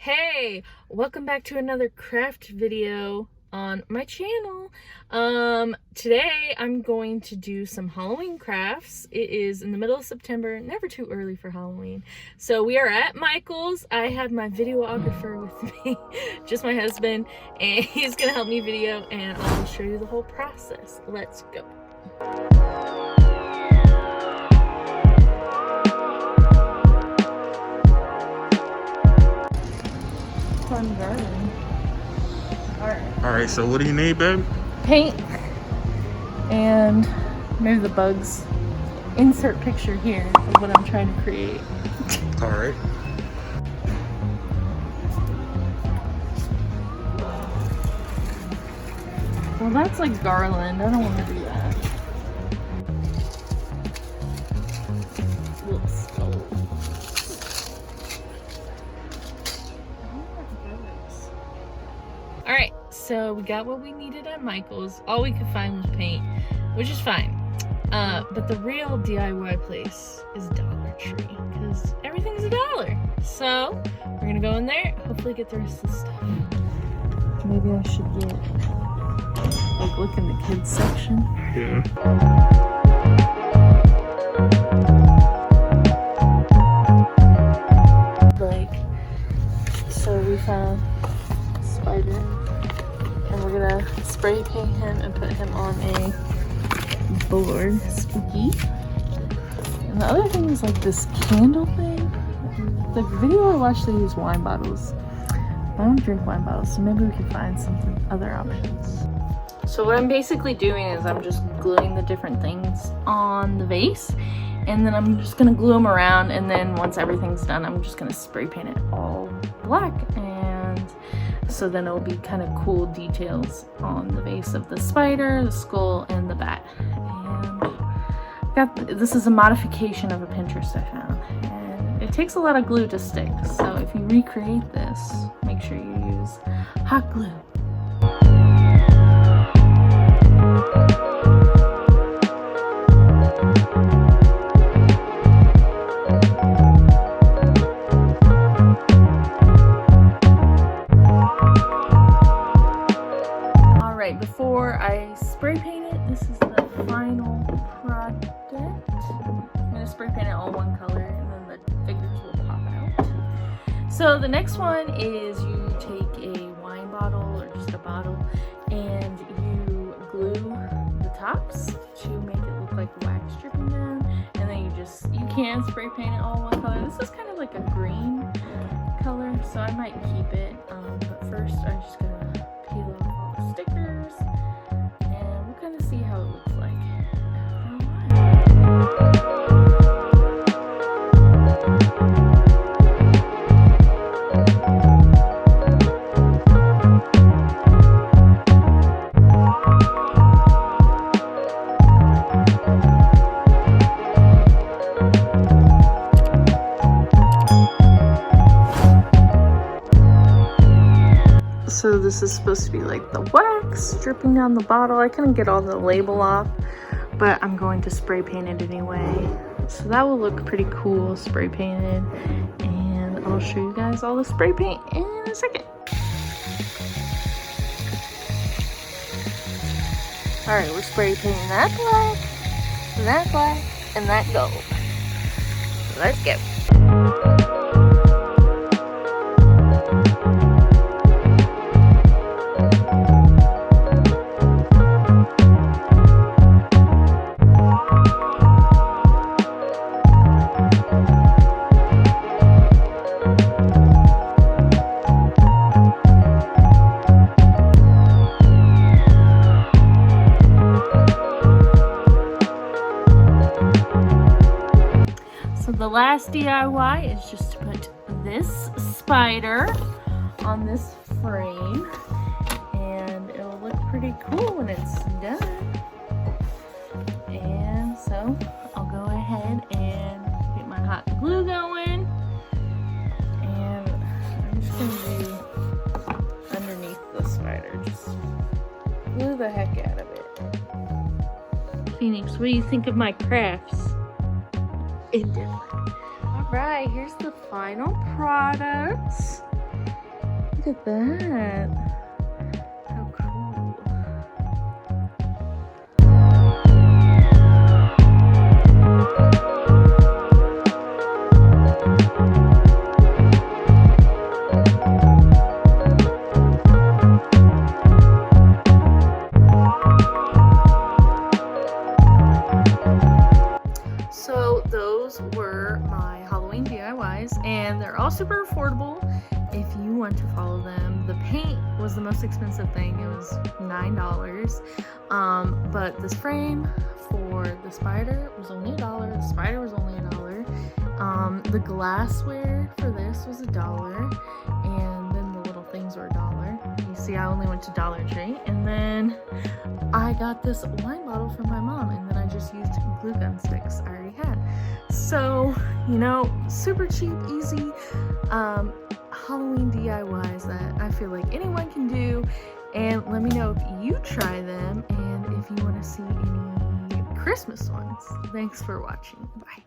Hey, welcome back to another craft video on my channel. Today I'm going to do some Halloween crafts. It is in the middle of September, never too early for Halloween. So we are at Michael's. I have my videographer with me, just my husband, and he's gonna help me video and I'll show you the whole process. Let's go. Fun garden. Alright, so what do you need, babe? Paint and maybe the bugs. Insert picture here of what I'm trying to create. Alright. Well, that's like garland. I don't want to do that. Whoops. Alright, so we got what we needed at Michael's. All we could find was paint, which is fine. But the real DIY place is Dollar Tree, because everything's $1. So, we're gonna go in there, hopefully get the rest of the stuff. Maybe I should get, like, look in the kids section. Yeah. So we found Spider, and we're gonna spray paint him and put him on a board. Spooky. And the other thing is like this candle thing. The video I watched, they use wine bottles. I don't drink wine bottles, so maybe we can find something, other options. So what I'm basically doing is I'm just gluing the different things on the vase, and then I'm just gonna glue them around, and then once everything's done, I'm just gonna spray paint it all black, and so then it'll be kind of cool details on the vase of the spider, the skull, and the bat. And this is a modification of a Pinterest I found, and it takes a lot of glue to stick, so if you recreate this, make sure you use hot glue. Before I spray paint it, this is the final product. I'm going to spray paint it all one color, and then the figures will pop out. So the next one is you take a wine bottle or just a bottle, and you glue the tops to make it look like wax dripping down, and then you can spray paint it all one color. This is kind of like a green color, so I might keep it, but first I'm just going to peel off all the stickers, and we'll kind of see how it looks like after a while. So this is supposed to be like the wax dripping down the bottle. I couldn't get all the label off, but I'm going to spray paint it anyway. So that will look pretty cool, spray painted. And I'll show you guys all the spray paint in a second. Alright, we're spray painting that black, and that gold. So let's go. The last DIY is just to put this spider on this frame, and it'll look pretty cool when it's done. And so I'll go ahead and get my hot glue going, and I'm just going to do underneath the spider, just glue the heck out of it. Phoenix, what do you think of my crafts? It did. Alright, here's the final product. Look at that. How cool. So those were my Halloween DIYs, and they're all super affordable if you want to follow them. The paint was the most expensive thing. It was $9. But this frame for the spider was only $1. The spider was only $1. The glassware for this was $1, and then the little things were $1. You see, I only went to Dollar Tree, and then I got this wine bottle from my mom, and then I just used glue gun sticks I already had. So, you know, super cheap, easy Halloween DIYs that I feel like anyone can do. And let me know if you try them and if you want to see any Christmas ones. Thanks for watching. Bye.